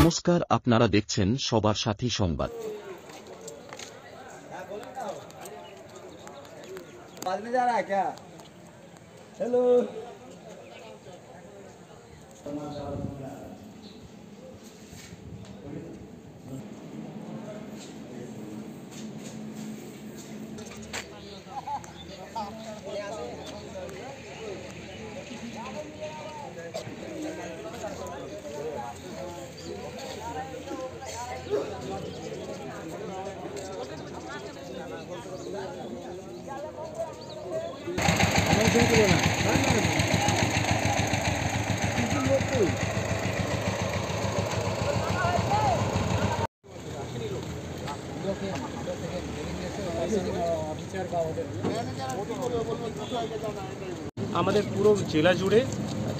নমস্কার, আপনারা দেখছেন সবার সাথী সংবাদ। আমাদের পুরো জেলা জুড়ে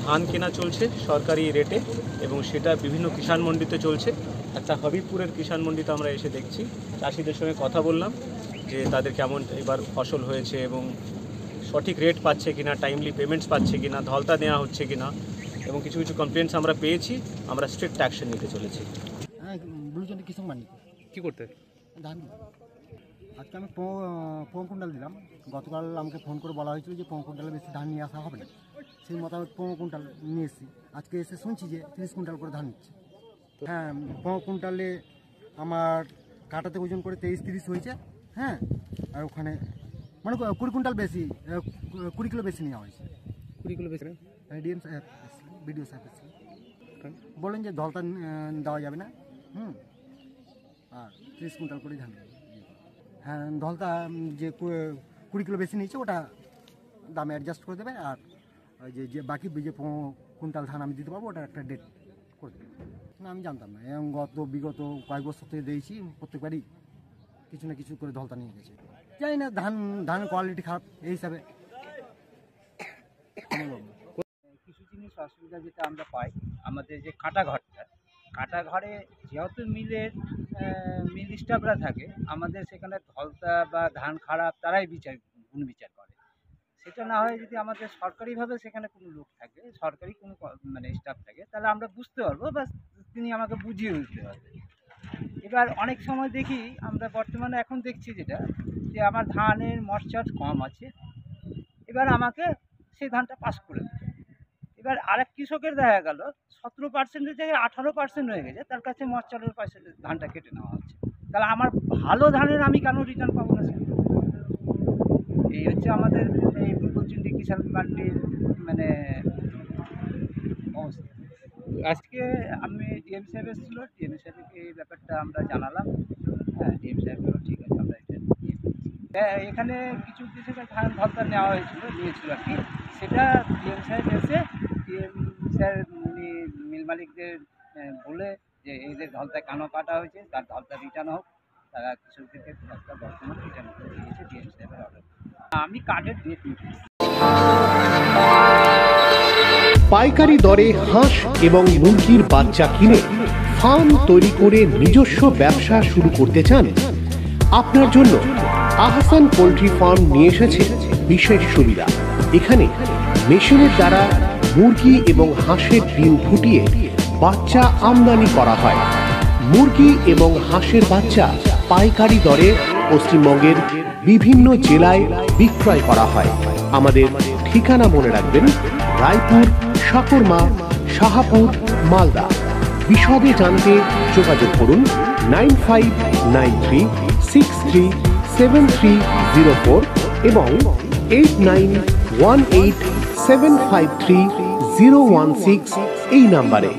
ধান কেনা চলছে সরকারি রেটে এবং সেটা বিভিন্ন কিষাণ মন্ডিতে চলছে। একটা হবিবপুরের কিষাণ মন্ডিতে আমরা এসে দেখছি, চাষিদের সঙ্গে কথা বললাম যে তাদের কেমন এবার ফসল হয়েছে এবং সঠিক রেট পাচ্ছে কিনা, টাইমলি পেমেন্টস পাচ্ছে কিনা, ধলতা নেওয়া হচ্ছে কিনা এবং কিছু কিছু কমপ্লেন্টস আমরা পেয়েছি। আমরা স্ট্রিক্ট অ্যাকশন নিতে চলেছি। কি করতে ধান আজকে আমি 5 কুইন্টাল দিলাম। গতকাল আমাকে ফোন করে বলা হয়েছিল যে 5 কুইন্টালের বেশি ধান নিয়ে আসা হবে না, সেই মোতাবেক 5 কুইন্টাল নিয়ে এসেছি। আজকে এসে শুনছি যে 30 কুইন্টাল করে ধান নিচ্ছে। হ্যাঁ, 5 কুইন্টালে আমার কাটাতে ওজন করে 23-30 হয়েছে। হ্যাঁ, আর ওখানে মানে 20 কুইন্টাল বেশি, 20 কিলো বেশি নেওয়া হয়েছে। 20 কিলো বেশি ডিএম সাহেব, বিডিও সাহেব বলেন যে ধলতা দেওয়া যাবে না, আর 30 কুইন্টাল করে ধান। হ্যাঁ, ধলতা যে 20 কিলো বেশি নিয়েছে ওটা দামে অ্যাডজাস্ট করে দেবে, আর যে বাকি যে 5 কুইন্টাল ধান আমি দিতে পারবো ওটা একটা ডেট করে দেবে। না, আমি জানতাম না। এবং বিগত কয়েক বছর থেকে দিয়েছি, প্রত্যেকবারই কিছু না কিছু করে ধলতা নিয়ে গেছে। জানি না ধানের কোয়ালিটি খারাপ, এই হিসাবে। কিছু জিনিস অসুবিধা যেটা আমরা পাই, আমাদের যে কাটা ঘরে যেহেতু মিল স্টাফরা থাকে, আমাদের সেখানে ধলতা বা ধান খারাপ তারাই গুণ বিচার করে। সেটা না হয় যদি আমাদের সরকারিভাবে সেখানে কোনো লোক থাকে, সরকারি কোনো মানে স্টাফ থাকে, তাহলে আমরা বুঝতে পারবো বা তিনি আমাকে বুঝিয়ে দিতে পারবে। এবার অনেক সময় দেখি আমরা বর্তমানে এখন দেখছি যেটা, যে আমার ধানের ময়েশ্চার কম আছে, এবার আমাকে সেই ধানটা পাস করে দেয়। এবার আরেক কৃষকের দেখা গেল 17%-এর জায়গায় 18% হয়ে গেছে, তার কাছে ময়েশ্চারের পয়সা ধানটা কেটে নেওয়া হচ্ছে। তাহলে আমার ভালো ধানের আমি কেন রিটার্ন পাবো না? এই হচ্ছে আমাদের এই পূর্বচণ্ডী কিষাণ মান্ডির মানে অবস্থা। আজকে আমি ডিএম সাহেব এসেছিল, ডিএম সাহেবকে এই ব্যাপারটা আমরা জানালাম। হ্যাঁ, ডিএম সাহেব বলল ঠিক আছে, আমরা এটা নিয়ে ফেলছি। এখানে কিছু ধান ধলতা নিয়েছিল আর কি। সেটা ডিএম সাহেব এসে, ডিএম স্যার উনি মিল মালিকদের বলে যে এদের ধলতা কেন কাটা হয়েছে, তার ধলতা রিটার্ন হোক। তারা কৃষকদেরকে ধলতা বর্তমানে রিটার্ন করে দিয়েছে ডিএম সাহেবের অর্ডার। আমি কার্ডের ডেট নিয়েছি। পাইকারি দরে হাঁস এবং মুরগির বাচ্চা কিনে ফার্ম তৈরি করে নিজস্ব ব্যবসা শুরু করতে চান? আপনার জন্য আহসান পোল্ট্রি ফার্ম নিয়ে এসেছে বিশেষ সুবিধা। এখানে মেশিনের দ্বারা মুরগি এবং হাঁসের ডিম ফুটিয়ে বাচ্চা আমদানি করা হয়। মুরগি এবং হাঁসের বাচ্চা পাইকারি দরে পশ্চিমবঙ্গের বিভিন্ন জেলায় বিক্রয় করা হয়। আমাদের ঠিকানা মনে রাখবেন, রায়পুর, সাকরমা, শাহাপুর, মালদা। বিশদে জানতে যোগাযোগ করুন 9593637304 এবং 8918753016 এই নাম্বারে।